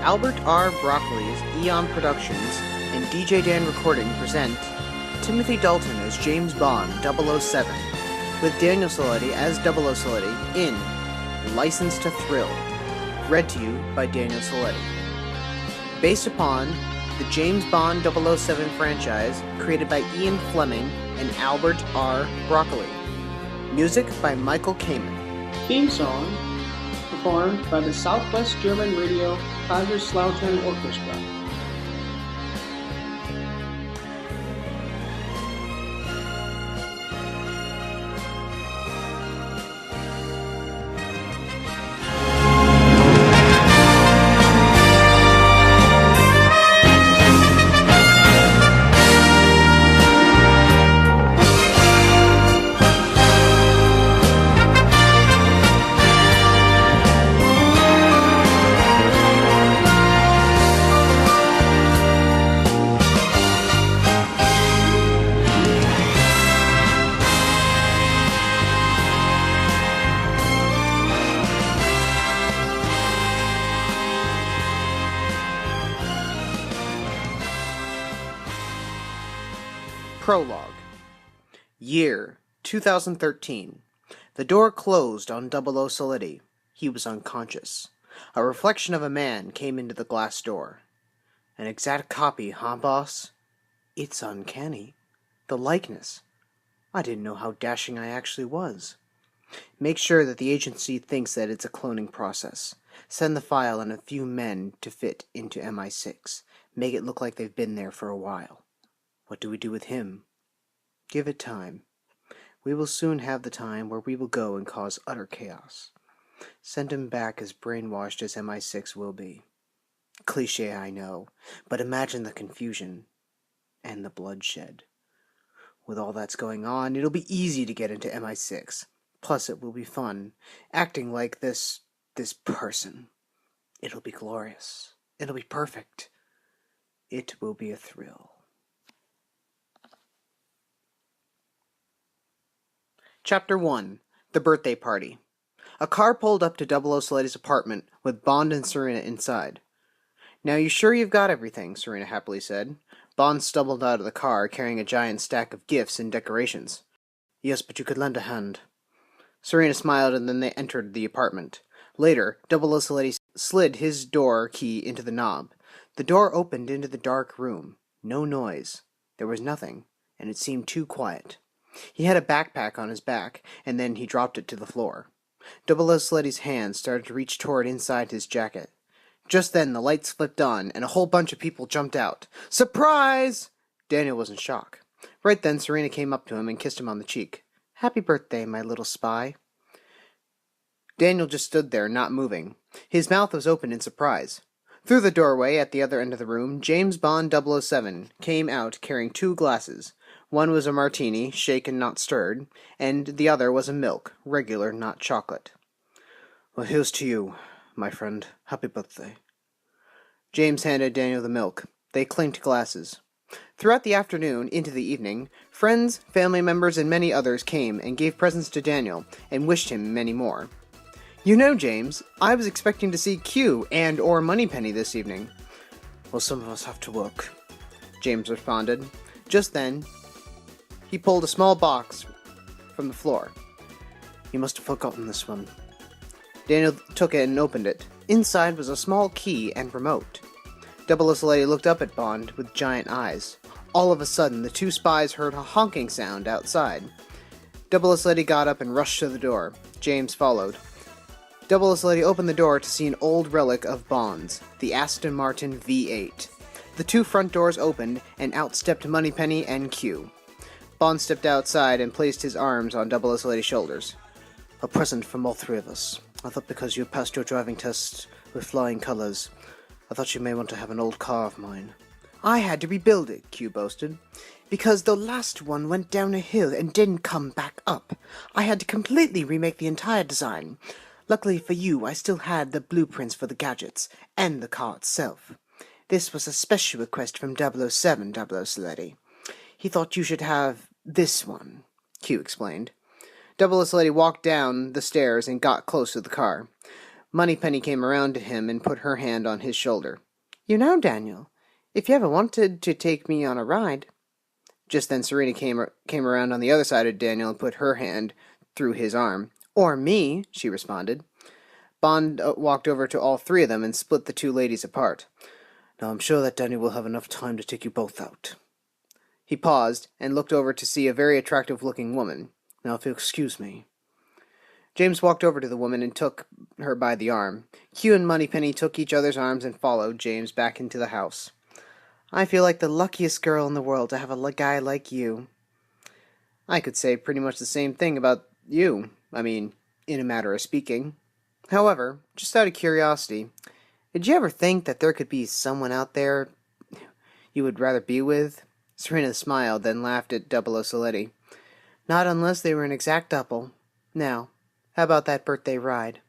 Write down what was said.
Albert R. Broccoli's Eon Productions and DJ Dan Recording present Timothy Dalton as James Bond 007, with Daniel Saletti as 007 in License to Thrill, read to you by Daniel Saletti. Based upon the James Bond 007 franchise created by Ian Fleming and Albert R. Broccoli. Music by Michael Kamen. Theme song performed by the Southwest German Radio Kaiserslautern Orchestra. Prologue. Year 2013. The door closed on 00 Saletti. He was unconscious. A reflection of a man came into the glass door. An exact copy, huh, boss? It's uncanny. The likeness. I didn't know how dashing I actually was. Make sure that the agency thinks that it's a cloning process. Send the file and a few men to fit into MI6. Make it look like they've been there for a while. What do we do with him? Give it time. We will soon have the time where we will go and cause utter chaos. Send him back as brainwashed as MI6 will be. Cliché, I know, but imagine the confusion and the bloodshed. With all that's going on, it'll be easy to get into MI6. Plus, it will be fun, acting like this person. It'll be glorious. It'll be perfect. It will be a thrill. Chapter 1. The Birthday Party. A car pulled up to 00 Saletti's apartment with Bond and Serena inside. Now you sure you've got everything, Serena happily said. Bond stumbled out of the car carrying a giant stack of gifts and decorations. Yes, but you could lend a hand. Serena smiled and then they entered the apartment. Later, 00 Saletti slid his door key into the knob. The door opened into the dark room. No noise. There was nothing, and it seemed too quiet. He had a backpack on his back, and then he dropped it to the floor. 00 Saletti's hand started to reach toward inside his jacket. Just then the lights flipped on, and a whole bunch of people jumped out. Surprise! Daniel was in shock. Right then Serena came up to him and kissed him on the cheek. Happy birthday, my little spy. Daniel just stood there, not moving. His mouth was open in surprise. Through the doorway at the other end of the room, James Bond 007 came out carrying 2 glasses. One was a martini, shaken not stirred, and the other was a milk, regular, not chocolate. Well, here's to you, my friend. Happy birthday. James handed Daniel the milk. They clinked glasses. Throughout the afternoon into the evening, friends, family members, and many others came and gave presents to Daniel and wished him many more. You know, James, I was expecting to see Q and or Moneypenny this evening. Well, some of us have to work, James responded. Just then, he pulled a small box from the floor. You must have forgotten this one. Daniel took it and opened it. Inside was a small key and remote. 00 Saletti looked up at Bond with giant eyes. All of a sudden, the 2 spies heard a honking sound outside. 00 Saletti got up and rushed to the door. James followed. 00 Saletti opened the door to see an old relic of Bond's, the Aston Martin V8. The 2 front doors opened, and out stepped Moneypenny and Q. Bond stepped outside and placed his arms on 00 Saletti's shoulders. A present from all 3 of us. I thought because you passed your driving test with flying colors, I thought you may want to have an old car of mine. I had to rebuild it, Q boasted, because the last one went down a hill and didn't come back up. I had to completely remake the entire design. Luckily for you, I still had the blueprints for the gadgets, and the car itself. This was a special request from 007, 00 Saletti. He thought you should have this one, Q explained. 00 Saletti walked down the stairs and got close to the car. Moneypenny came around to him and put her hand on his shoulder. "You know, Daniel, if you ever wanted to take me on a ride." Just then Serena came around on the other side of Daniel and put her hand through his arm. "Or me," she responded. Bond walked over to all three of them and split the two ladies apart. "Now I'm sure that Daniel will have enough time to take you both out." He paused and looked over to see a very attractive-looking woman. "Now, if you'll excuse me." James walked over to the woman and took her by the arm. Hugh and Moneypenny took each other's arms and followed James back into the house. "I feel like the luckiest girl in the world to have a guy like you." "I could say pretty much the same thing about you. I mean, in a matter of speaking. However, just out of curiosity, did you ever think that there could be someone out there you would rather be with?" Serena smiled, then laughed at 00 Saletti. "Not unless they were an exact double. Now, how about that birthday ride?"